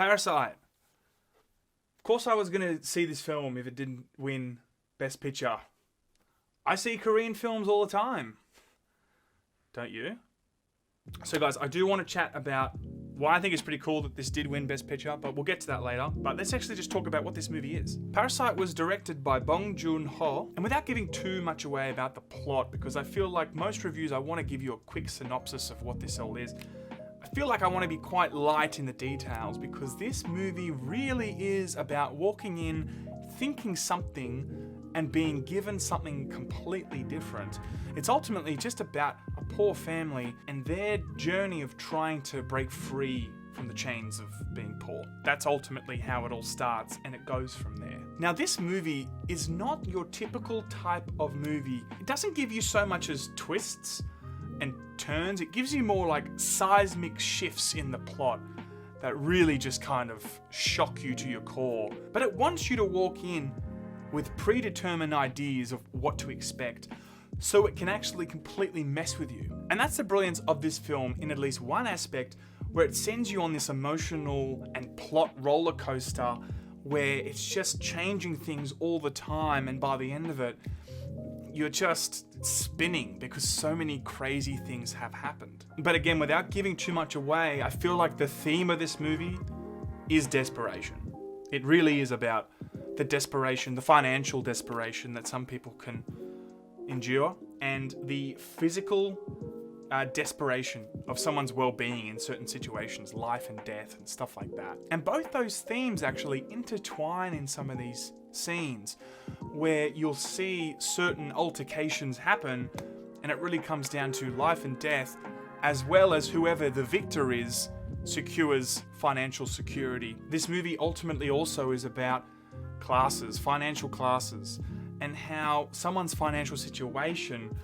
Parasite. Of course I was going to see this film if it didn't win Best Picture. I see Korean films all the time. Don't you? So guys, I do want to chat about why I think it's pretty cool that this did win Best Picture, but we'll get to that later. But let's actually just talk about what this movie is. Parasite was directed by Bong Joon-ho, and without giving too much away about the plot, because I feel like most reviews I want to give you a quick synopsis of what this all is. I feel like I want to be quite light in the details because this movie really is about walking in, thinking something, and being given something completely different. It's ultimately just about a poor family and their journey of trying to break free from the chains of being poor. That's ultimately how it all starts, and it goes from there. Now, this movie is not your typical type of movie. It doesn't give you so much as twists and turns. It gives you more like seismic shifts in the plot that really just kind of shock you to your core. But it wants you to walk in with predetermined ideas of what to expect, so it can actually completely mess with you. And that's the brilliance of this film in at least one aspect, where it sends you on this emotional and plot roller coaster where it's just changing things all the time, and by the end of it, you're just spinning because so many crazy things have happened. But again, without giving too much away, I feel like the theme of this movie is desperation. It really is about the desperation, the financial desperation that some people can endure, and the physical desperation of someone's well-being in certain situations, life and death and stuff like that. And both those themes actually intertwine in some of these scenes where you'll see certain altercations happen, and it really comes down to life and death, as well as whoever the victor is secures financial security. This movie ultimately also is about classes, financial classes, and how someone's financial situation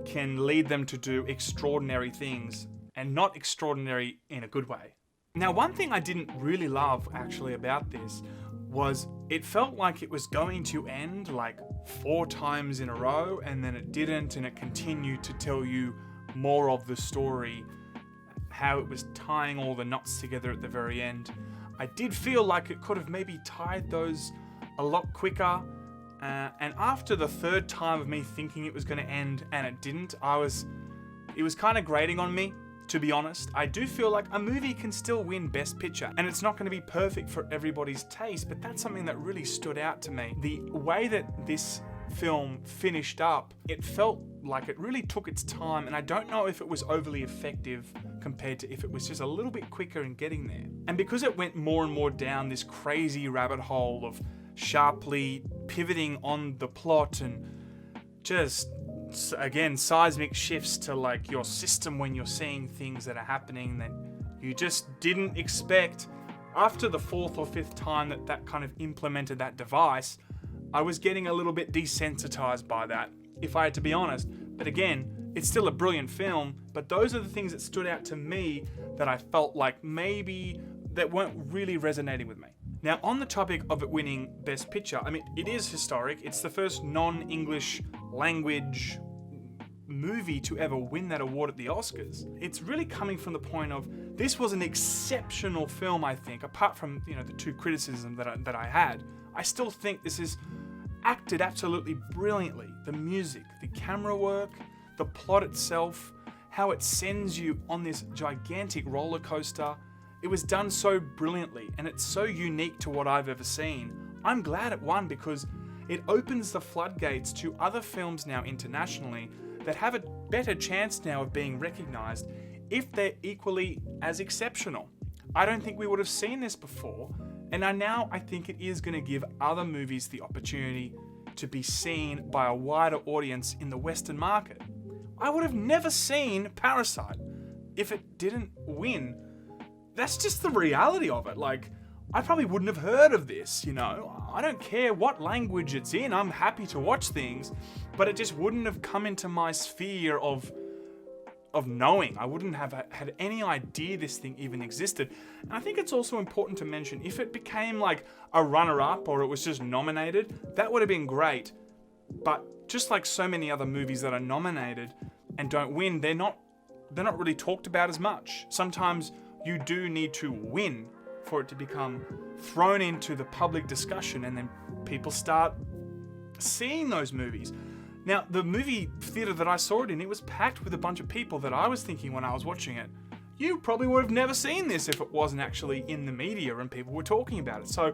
can lead them to do extraordinary things, and not extraordinary in a good way. Now, one thing I didn't really love actually about this was it felt like it was going to end like 4 times in a row, and then it didn't, and it continued to tell you more of the story, how it was tying all the knots together at the very end. I did feel like it could have maybe tied those a lot quicker, and after the 3rd time of me thinking it was going to end and it didn't, it was kind of grating on me, to be honest. I do feel like a movie can still win Best Picture, and it's not going to be perfect for everybody's taste, but that's something that really stood out to me. The way that this film finished up, it felt like it really took its time, and I don't know if it was overly effective compared to if it was just a little bit quicker in getting there. And because it went more and more down this crazy rabbit hole of sharply pivoting on the plot and just, again, seismic shifts to like your system when you're seeing things that are happening that you just didn't expect. After the 4th or 5th time that kind of implemented that device, I was getting a little bit desensitized by that, if I had to be honest. But again, it's still a brilliant film, but those are the things that stood out to me that I felt like maybe that weren't really resonating with me. Now, on the topic of it winning Best Picture, I mean, it is historic. It's the first non-English language movie to ever win that award at the Oscars. It's really coming from the point of, this was an exceptional film, I think, apart from, the 2 criticisms that I had. I still think this is acted absolutely brilliantly. The music, the camera work, the plot itself, how it sends you on this gigantic roller coaster. It was done so brilliantly, and it's so unique to what I've ever seen. I'm glad it won because it opens the floodgates to other films now internationally that have a better chance now of being recognized if they're equally as exceptional. I don't think we would have seen this before, and I think it is going to give other movies the opportunity to be seen by a wider audience in the Western market. I would have never seen Parasite if it didn't win. That's just the reality of it. Like, I probably wouldn't have heard of this, I don't care what language it's in, I'm happy to watch things, but it just wouldn't have come into my sphere of knowing. I wouldn't have had any idea this thing even existed. And I think it's also important to mention, if it became like a runner-up or it was just nominated, that would have been great. But just like so many other movies that are nominated and don't win, they're not really talked about as much. Sometimes you do need to win for it to become thrown into the public discussion, and then people start seeing those movies. Now, the movie theater that I saw it in, it was packed with a bunch of people that I was thinking when I was watching it, you probably would have never seen this if it wasn't actually in the media and people were talking about it. So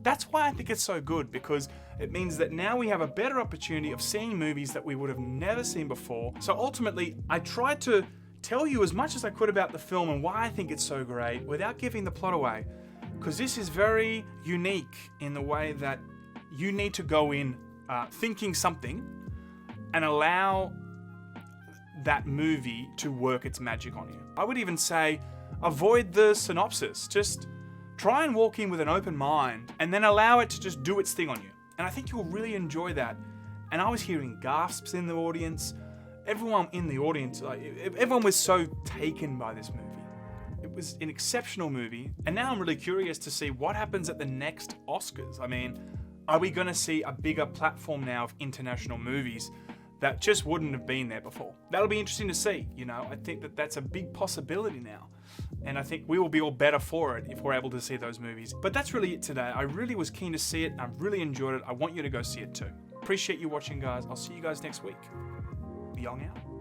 that's why I think it's so good, because it means that now we have a better opportunity of seeing movies that we would have never seen before. So ultimately, I tried to tell you as much as I could about the film and why I think it's so great without giving the plot away, because this is very unique in the way that you need to go in thinking something and allow that movie to work its magic on you. I would even say avoid the synopsis. Just try and walk in with an open mind and then allow it to just do its thing on you. And I think you'll really enjoy that. And I was hearing gasps in the audience. Everyone in the audience, everyone was so taken by this movie. It was an exceptional movie. And now I'm really curious to see what happens at the next Oscars. I mean, are we going to see a bigger platform now of international movies that just wouldn't have been there before? That'll be interesting to see. I think that that's a big possibility now. And I think we will be all better for it if we're able to see those movies. But that's really it today. I really was keen to see it. I really enjoyed it. I want you to go see it too. Appreciate you watching, guys. I'll see you guys next week. Young out.